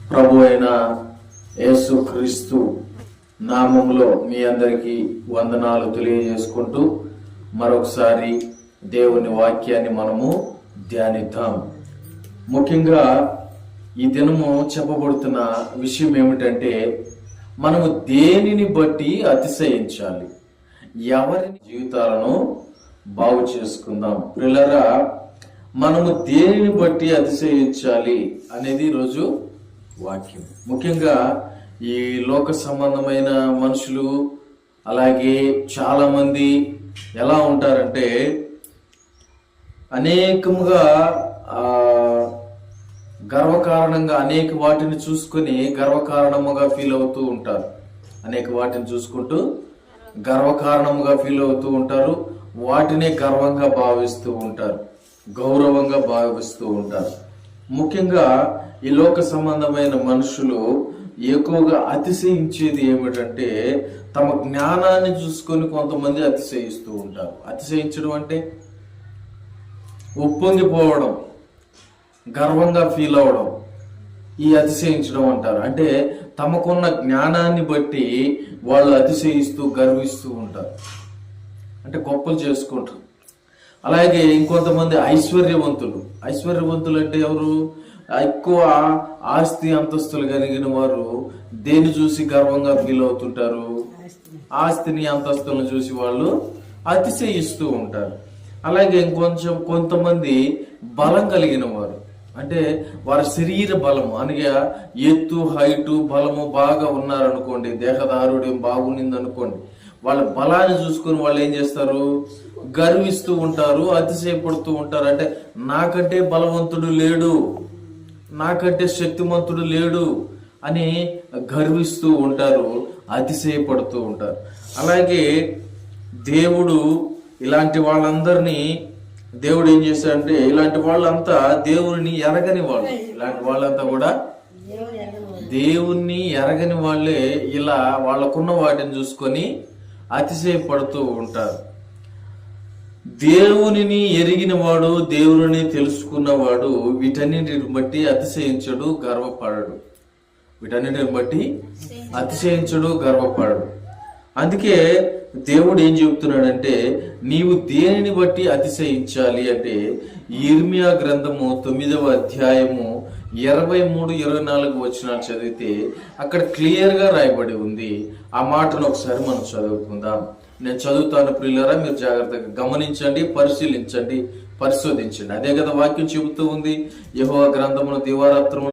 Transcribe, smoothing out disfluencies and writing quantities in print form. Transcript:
ప్రభు అయిన యేసుక్రీస్తు నామములో మీ అందరికీ వందనాలు తెలియజేసుకుంటూ మరొకసారి దేవుని వాక్యాన్ని మనము ధ్యానిద్దాం. ముఖ్యంగా ఈ దినము చెప్పబడుతున్న విషయం ఏమిటంటే, మనము దేనిని బట్టి అతిశయించాలి, ఎవరి జీవితాలను బాగు చేసుకుందాం. పిల్లరా, మనము దేనిని బట్టి అతిశయించాలి అనేది ఈరోజు వాక్యం. ముఖ్యంగా ఈ లోక సంబంధమైన మనుషులు, అలాగే చాలా మంది ఎలా ఉంటారంటే అనేకముగా గర్వకారణంగా అనేక వాటిని చూసుకొని గర్వకారణముగా ఫీల్ అవుతూ ఉంటారు. అనేక వాటిని చూసుకుంటూ గర్వకారణముగా ఫీల్ అవుతూ ఉంటారు. వాటినే గర్వంగా భావిస్తూ ఉంటారు, గౌరవంగా భావిస్తూ ఉంటారు. ముఖ్యంగా ఈ లోక సంబంధమైన మనుషులు ఎక్కువగా అతిశయించేది ఏమిటంటే, తమ జ్ఞానాన్ని చూసుకొని కొంతమంది అతిశయిస్తూ ఉంటారు. అతిశయించడం అంటే ఉప్పొంగిపోవడం, గర్వంగా ఫీల్ అవడం, ఈ అతిశయించడం అంటారు. అంటే తమకున్న జ్ఞానాన్ని బట్టి వాళ్ళు అతిశయిస్తూ గర్విస్తూ ఉంటారు, అంటే గొప్పలు చేసుకుంటారు. అలాగే ఇంకొంతమంది ఐశ్వర్యవంతులు అంటే ఎవరు? ఎక్కువ ఆస్తి అంతస్తులు కలిగిన వారు దేన్ని చూసి గర్వంగా ఫీల్ అవుతుంటారు? ఆస్తిని అంతస్తులను చూసి వాళ్ళు అతిశయిస్తూ ఉంటారు. అలాగే కొంతమంది బలం కలిగిన వారు, అంటే వారి శరీర బలము అనగా ఎత్తు, హైటు, బలము బాగా ఉన్నారనుకోండి, దేహదారుడ్యం బాగుంది అనుకోండి, వాళ్ళ బలాన్ని చూసుకొని వాళ్ళు ఏం చేస్తారు? గర్విస్తూ ఉంటారు, అతిశయపడుతూ ఉంటారు. అంటే నాకంటే బలవంతుడు లేడు, నాకంటే శక్తిమంతుడు లేడు అని గర్విస్తూ ఉంటారు, అతిశయపడుతూ ఉంటారు. అలాగే దేవుడు ఇలాంటి వాళ్ళందరినీ దేవుడు ఏం చేశాడంటే, ఇలాంటి వాళ్ళంతా దేవుని ఎరగని వాళ్ళు, ఇలాంటి వాళ్ళంతా కూడా దేవుణ్ణి ఎరగని వాళ్ళే ఇలా వాళ్ళకున్న వాటిని చూసుకొని అతిశయపడుతూ ఉంటారు. దేవునిని ఎరిగిన వాడు, దేవుని తెలుసుకున్నవాడు వీటన్నిటిని బట్టి అతిశయించడు, గర్వపడడు. గర్వపడడు. అందుకే దేవుడు ఏం చెప్తున్నాడంటే, నీవు దేనిని బట్టి అతిశయించాలి అంటే, యిర్మీయా గ్రంథము 9వ అధ్యాయము 23-24 వచనాలు చదివితే అక్కడ క్లియర్ గా రాయబడి ఉంది. ఆ మాటను ఒకసారి మనం చదువుకుందాం. నేను చదువుతాను ప్రియులారా, మీరు జాగ్రత్తగా గమనించండి, పరిశీలించండి, పరిశోధించండి. అదే కదా వాక్యం చెబుతూ ఉంది. యెహోవా గ్రంథమును దివారాత్రము